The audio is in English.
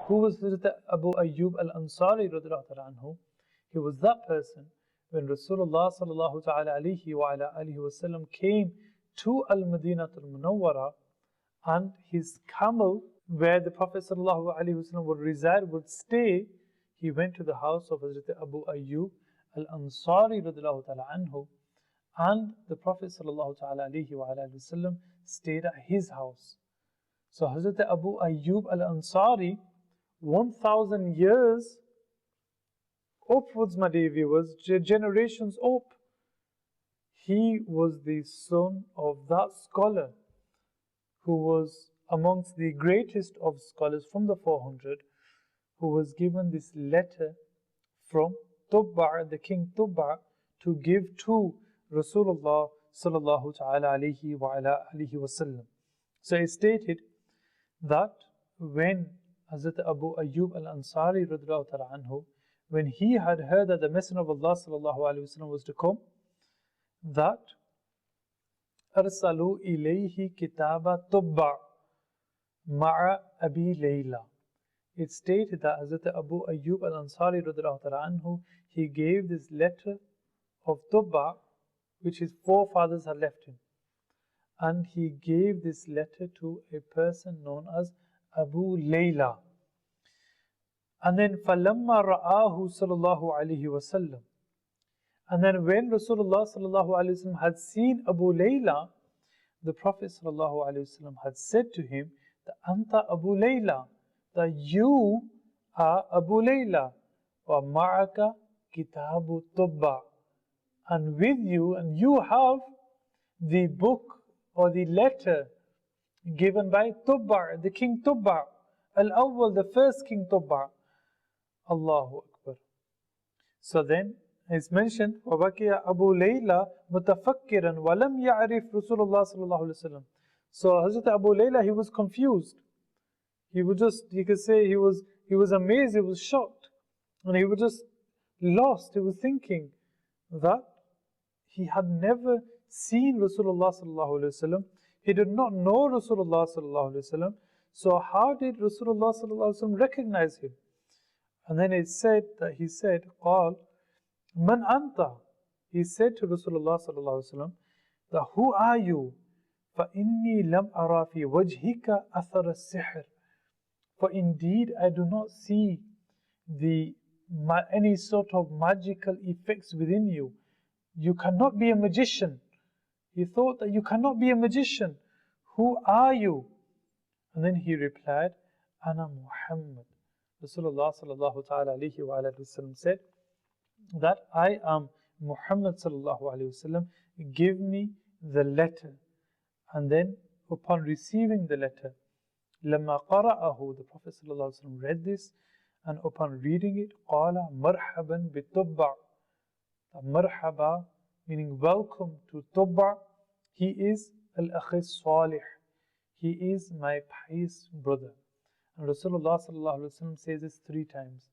Who was Hazrat Abu Ayyub al-Ansari radiallahu ta'ala anhu? He was that person when Rasulullah sallallahu ta'ala alayhi wa ala alihi wasallam came to Al-Madinatul Munawwara, and his camel, where the Prophet sallallahu alayhi wasallam would reside, would stay, he went to the house of Hazrat Abu Ayyub al-Ansari radiallahu ta'ala anhu, and the Prophet sallallahu ta'ala alayhi wa ala alihi wasallam stayed at his house. So Hazrat Abu Ayyub al-Ansari, 1,000 years upwards, my dear viewers, generations up, he was the son of that scholar who was amongst the greatest of scholars from the 400, who was given this letter from Tubba, the king Tubba, to give to Rasulullah sallallahu ta'ala alayhi wa ala alihi wasallam. So it stated that when Hazrat Abu Ayyub al-Ansari radhiyallahu ta'ala anhu, when he had heard that the Messenger of Allah sallallahu alayhi wasallam was to come, that أرسلوا إليه كتاب تبع مع أبي ليلى. It stated that Hazrat Abu Ayyub al-Ansari radhiyallahu ta'ala anhu, he gave this letter of Tubba, which his forefathers had left him, and he gave this letter to a person known as Abu Layla. And then فَلَمَّا رَآهُ صلى الله عليه وسلم. And then when Rasulullah sallallahu alayhi wasallam had seen Abu Layla, the Prophet sallallahu alayhi wasallam had said to him that Anta Abu Layla, that you are Abu Layla, wa ma'aka kitabu Tubba, and with you, and you have the book or the letter given by Tubba, the king Tubba, al-awwal, the first king Tubba. Allahu Akbar. So then it's mentioned, وَبَكِيَ أَبُو لَيْلَى مُتَفَكِّرًا وَلَمْ يَعْرِفْ رَسُولُ اللَّهِ صَلَّى اللَّهُ عَلَيْهِ وسلم. So Hazrat Abu Layla, he was confused. He would just, you could say he was amazed, he was shocked, and he was just lost. He was thinking that he had never seen Rasulullah sallallahu alaihi wasallam. He did not know Rasulullah sallallahu alaihi wasallam. So how did Rasulullah sallallahu alaihi wasallam recognize him? And then it said that he said, قال Man anta? He said to Rasulullah sallallahu alaihi wasallam that who are you? فَإِنِّي لَمْ أَرَى فِي وَجْهِكَ أَثَرَ السِّحْرِ. For indeed I do not see any sort of magical effects within you. You cannot be a magician. He thought that you cannot be a magician. Who are you? And then he replied, Ana Muhammad. Rasulullah sallallahu ta'ala alayhi wa sallam said that I am Muhammad sallallahu alayhi wa sallam. Give me the letter. And then upon receiving the letter, لما قرأه, the Prophet sallallahu alayhi wa sallam read this, and upon reading it, قال مرحبا بتبع. Marhaba, meaning welcome to Tubba. He is al-akhi salih. He is my pious brother. And Rasulullah sallallahu alaihi wasallam says this 3 times.